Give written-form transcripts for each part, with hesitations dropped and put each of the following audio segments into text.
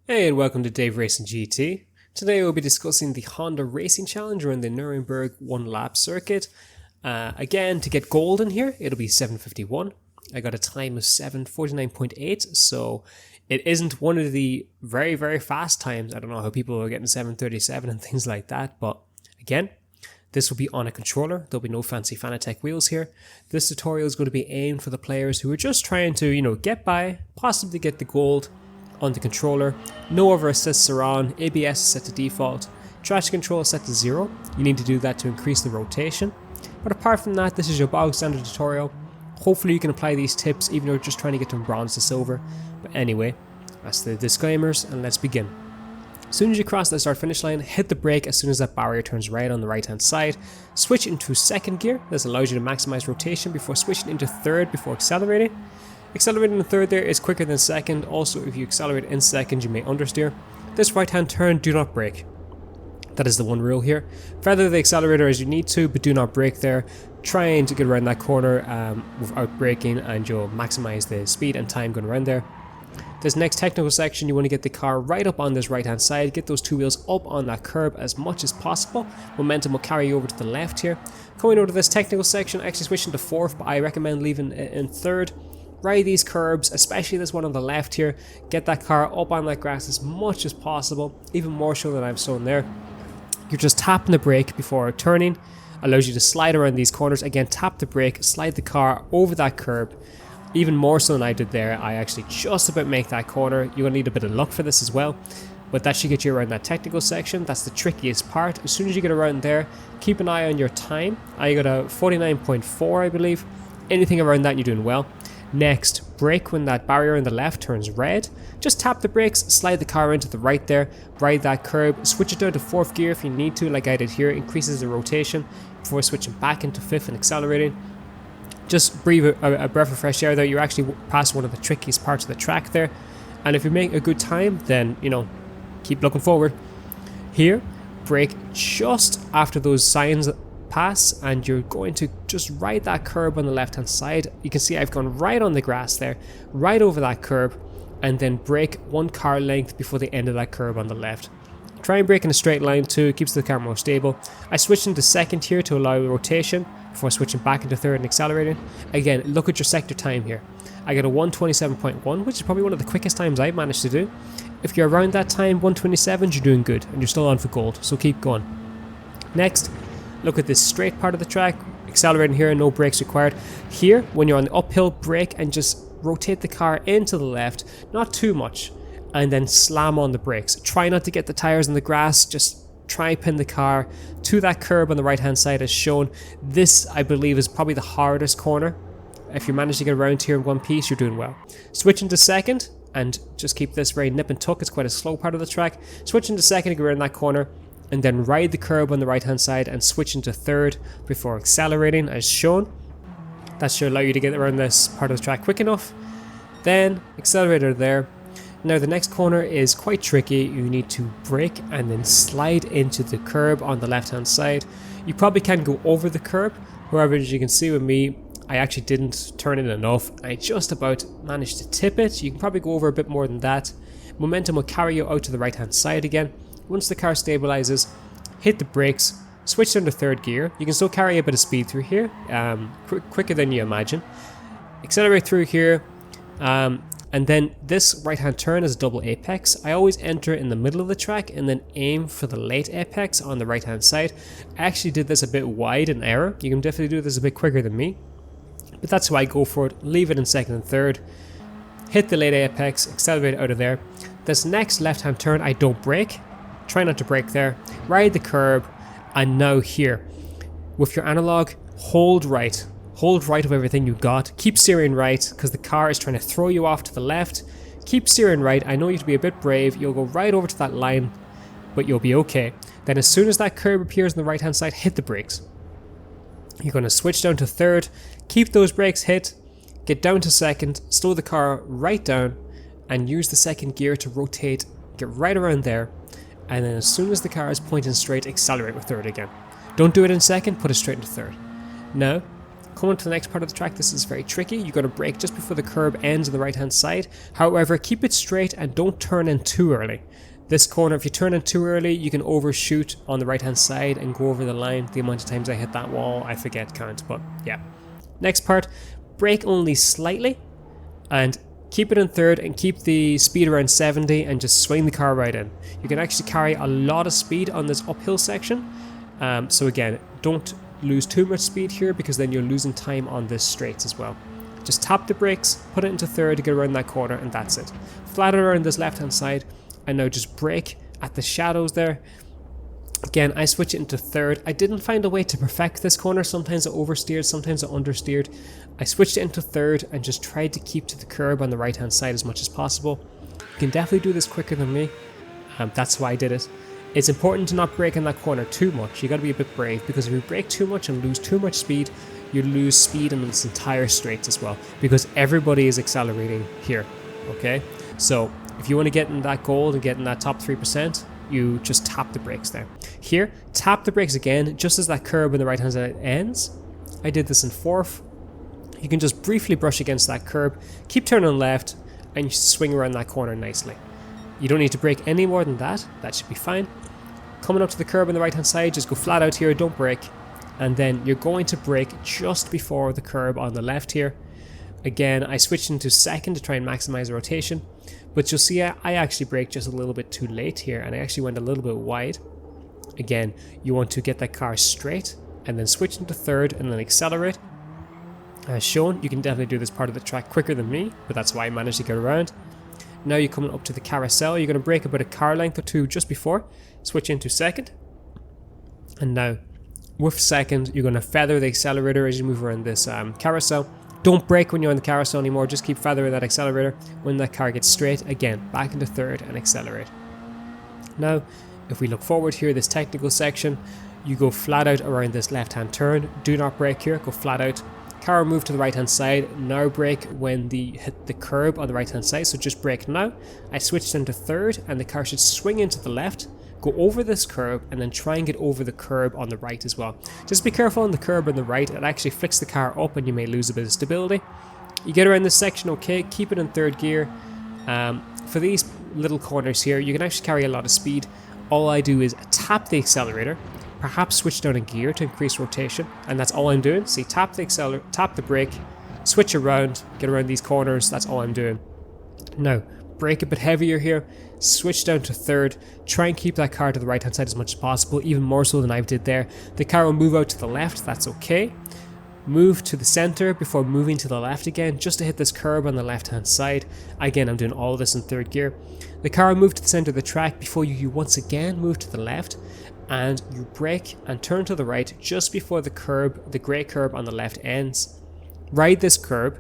Hey, and welcome to Dave Racing GT. Today we'll be discussing the Honda Racing Challenge around the Nurburgring one-lap circuit. Again, to get gold in here, it'll be 7:51. I got a time of 7:49.8, so it isn't one of the very, very fast times. I don't know how people are getting 7:37 and things like that, but again, this will be on a controller. There'll be no fancy Fanatec wheels here. This tutorial is going to be aimed for the players who are just trying to, get by, possibly get the gold on the controller. No other assists are on, ABS is set to default, traction control is set to 0, you need to do that to increase the rotation. But apart from that, this is your bog standard tutorial. Hopefully you can apply these tips even though you're just trying to get from bronze to silver. But anyway, that's the disclaimers and let's begin. As soon as you cross the start finish line, hit the brake as soon as that barrier turns red on the right hand side. Switch into second gear, this allows you to maximize rotation before switching into third before accelerating. Accelerating in third there is quicker than second. Also, if you accelerate in second, you may understeer. This right hand turn, do not brake. That is the one rule here. Feather the accelerator as you need to, but do not brake there. Trying to get around that corner without braking, and you'll maximize the speed and time going around there. This next technical section, you want to get the car right up on this right hand side, get those two wheels up on that curb as much as possible. Momentum will carry you over to the left here. Coming over to this technical section, actually switching to fourth, but I recommend leaving in third. Ride these curbs, especially this one on the left here. Get that car up on that grass as much as possible, even more so than I've shown there. You're just tapping the brake before turning, allows you to slide around these corners. Again, tap the brake, slide the car over that curb, even more so than I did there. I actually just about make that corner. You're going to need a bit of luck for this as well, but that should get you around that technical section. That's the trickiest part. As soon as you get around there, keep an eye on your time. I got a 49.4, I believe. Anything around that, you're doing well. Next, brake when that barrier on the left turns red. Just tap the brakes, slide the car into the right there, ride that curb, switch it down to fourth gear if you need to, like I did here, increases the rotation before switching back into fifth and accelerating. Just breathe a breath of fresh air there. You're actually past one of the trickiest parts of the track there, and if you make a good time, then keep looking forward. Here, brake just after those signs pass, and you're going to just ride that curb on the left hand side. You can see I've gone right on the grass there, right over that curb, and then brake one car length before the end of that curb on the left. Try and brake in a straight line too, it keeps the car more stable. I switched into second here to allow rotation before switching back into third and accelerating. Again, look at your sector time here. I got a 1:27.1, which is probably one of the quickest times I've managed to do. If you're around that time, 1:27, you're doing good and you're still on for gold, so keep going. Next, look at this straight part of the track, accelerating here, no brakes required. Here, when you're on the uphill, brake and just rotate the car into the left, not too much, and then slam on the brakes. Try not to get the tires in the grass, just try and pin the car to that curb on the right hand side as shown. This, I believe, is probably the hardest corner. If you manage to get around here in one piece, you're doing well. Switching to second, and just keep this very nip and tuck, it's quite a slow part of the track. Switching to second to go around that corner, and then ride the curb on the right hand side and switch into third before accelerating as shown. That should allow you to get around this part of the track quick enough. Then accelerator there. Now the next corner is quite tricky. You need to brake and then slide into the curb on the left hand side. You probably can go over the curb, however, as you can see with me, I actually didn't turn it enough. I just about managed to tip it. You can probably go over a bit more than that. Momentum will carry you out to the right hand side again. Once the car stabilizes, hit the brakes, switch down to third gear. You can still carry a bit of speed through here, quicker than you imagine. Accelerate through here, and then this right hand turn is a double apex. I always enter in the middle of the track and then aim for the late apex on the right hand side. I actually did this a bit wide in error. You can definitely do this a bit quicker than me, but that's how I go for it. Leave it in second and third. Hit the late apex, accelerate out of there. This next left hand turn, I don't brake. Try not to brake there, ride the curb, and now here, with your analog, hold right of everything you got, keep steering right, because the car is trying to throw you off to the left, keep steering right. I know you have to be a bit brave, you'll go right over to that line, but you'll be okay. Then as soon as that curb appears on the right hand side, hit the brakes. You're going to switch down to third, keep those brakes hit, get down to second, slow the car right down, and use the second gear to rotate, get right around there. And then as soon as the car is pointing straight, accelerate with third again. Don't do it in second, put it straight into third. Now, Coming to the next part of the track, this is very tricky. You got to brake just before the curb ends on the right hand side. However, keep it straight and don't turn in too early. This corner, if you turn in too early, you can overshoot on the right hand side and go over the line. The amount of times I hit that wall, I forget count, but yeah. Next part, brake only slightly and keep it in third and keep the speed around 70 and just swing the car right in. You can actually carry a lot of speed on this uphill section. So again, don't lose too much speed here because then you're losing time on this straights as well. Just tap the brakes, put it into third to get around that corner, and that's it. Flat around this left hand side. And now just brake at the shadows there. Again, I switch it into third. I didn't find a way to perfect this corner. Sometimes I oversteered, sometimes I understeered. I switched it into third and just tried to keep to the curb on the right hand side as much as possible. You can definitely do this quicker than me. That's why I did it. It's important to not brake in that corner too much. You got to be a bit brave, because if you brake too much and lose too much speed, you lose speed in this entire straight as well, because everybody is accelerating here. Okay, so if you want to get in that gold and get in that top 3%, you just tap the brakes there. Here, tap the brakes again, just as that curb on the right hand side ends. I did this in fourth. You can just briefly brush against that curb, keep turning left, and you swing around that corner nicely. You don't need to brake any more than that. That should be fine. Coming up to the curb on the right hand side, just go flat out here, don't brake. And then you're going to brake just before the curb on the left here. Again, I switched into second to try and maximize the rotation. But you'll see I actually braked just a little bit too late here, and I actually went a little bit wide. Again, you want to get that car straight and then switch into third and then accelerate. As shown, you can definitely do this part of the track quicker than me, but that's why I managed to get around. Now you're coming up to the carousel. You're going to brake about a car length or two just before, switch into second. And now, with second, you're going to feather the accelerator as you move around this carousel. Don't brake when you're on the carousel anymore, just keep feathering that accelerator. When that car gets straight, again, back into third and accelerate. Now, if we look forward here, this technical section, you go flat out around this left-hand turn. Do not brake here, go flat out. Car will move to the right-hand side. Now brake when hit the curb on the right-hand side, so just brake now. I switched into third, and the car should swing into the left, go over this curb, and then try and get over the curb on the right as well. Just be careful on the curb on the right. It actually flicks the car up and you may lose a bit of stability. You get around this section okay, keep it in third gear. For these little corners here, you can actually carry a lot of speed. All I do is tap the accelerator, perhaps switch down a gear to increase rotation, and that's all I'm doing. See, tap the accelerator, tap the brake, switch around, get around these corners, that's all I'm doing. Now, brake a bit heavier here, switch down to third, try and keep that car to the right hand side as much as possible, even more so than I did there. The car will move out to the left, that's okay. Move to the center before moving to the left again, just to hit this curb on the left hand side. Again, I'm doing all of this in third gear. The car will move to the center of the track before you once again move to the left, and you brake and turn to the right just before the curb, the grey curb on the left ends. Ride this curb.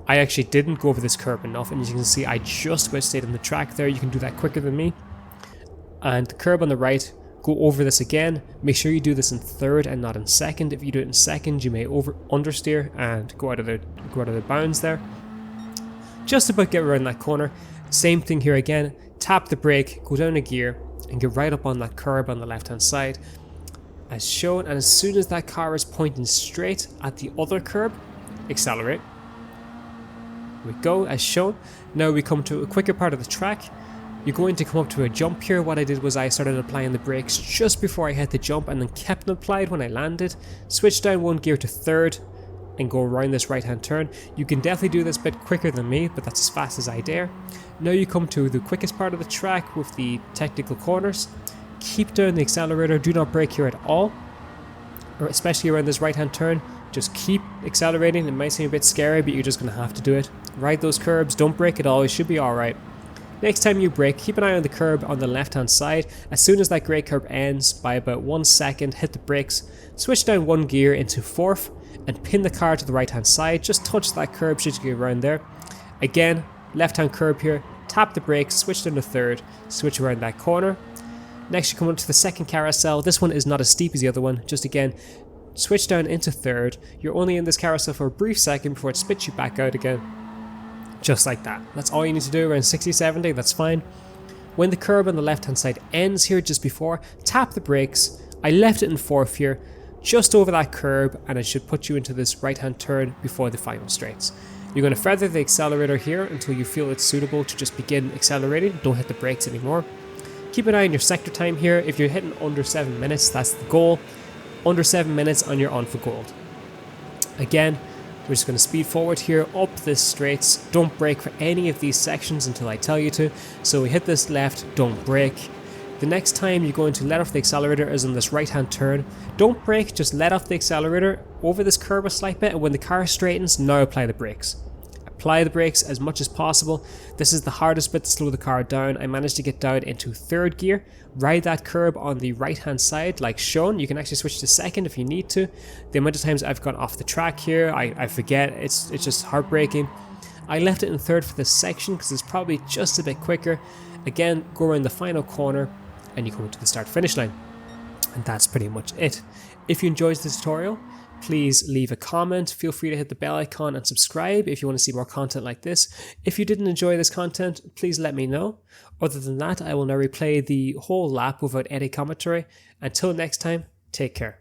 I actually didn't go over this curb enough, and as you can see, I just about stayed on the track there. You can do that quicker than me. And the curb on the right, go over this again. Make sure you do this in third and not in second. If you do it in second, you may understeer and go out of the bounds there. Just about get around that corner. Same thing here again. Tap the brake, go down a gear, and get right up on that curb on the left hand side, as shown. And as soon as that car is pointing straight at the other curb, accelerate. We go as shown. Now we come to a quicker part of the track. You're going to come up to a jump here. What I did was I started applying the brakes just before I hit the jump and then kept them applied when I landed. Switch down one gear to third and go around this right hand turn. You can definitely do this a bit quicker than me, but that's as fast as I dare. Now you come to the quickest part of the track with the technical corners. Keep down the accelerator, do not brake here at all, or especially around this right hand turn. Just keep accelerating. It might seem a bit scary, but you're just going to have to do it. Ride those curbs, don't brake at all, you should be alright. Next time you brake, keep an eye on the curb on the left hand side. As soon as that grey curb ends, by about 1 second, hit the brakes, switch down one gear into fourth, and pin the car to the right hand side. Just touch that curb should you get around there. Again, left hand curb here, tap the brakes, switch down to third, switch around that corner. Next you come up to the second carousel. This one is not as steep as the other one. Just again, switch down into third. You're only in this carousel for a brief second before it spits you back out again. Just like that. That's all you need to do, around 60-70, that's fine. When the curb on the left hand side ends here just before, tap the brakes. I left it in fourth here. just over that curb, and it should put you into this right hand turn before the final straights. You're going to feather the accelerator here until you feel it's suitable to just begin accelerating. Don't hit the brakes anymore. Keep an eye on your sector time here. If you're hitting under 7 minutes, that's the goal. Under 7 minutes and you're on for gold. Again, we're just going to speed forward here up this straights. Don't brake for any of these sections until I tell you to. So we hit this left, don't brake. The next time you're going to let off the accelerator is on this right hand turn. Don't brake, just let off the accelerator over this curb a slight bit, and when the car straightens, now apply the brakes. Apply the brakes as much as possible. This is the hardest bit to slow the car down. I managed to get down into third gear, ride that curb on the right hand side like shown. You can actually switch to second if you need to. The amount of times I've gone off the track here, I forget, it's just heartbreaking. I left it in third for this section because it's probably just a bit quicker. Again, go around the final corner and you come to the start finish line. And that's pretty much it. If you enjoyed this tutorial, please leave a comment. Feel free to hit the bell icon and subscribe if you want to see more content like this. If you didn't enjoy this content, please let me know. Other than that, I will now replay the whole lap without any commentary. Until next time, take care.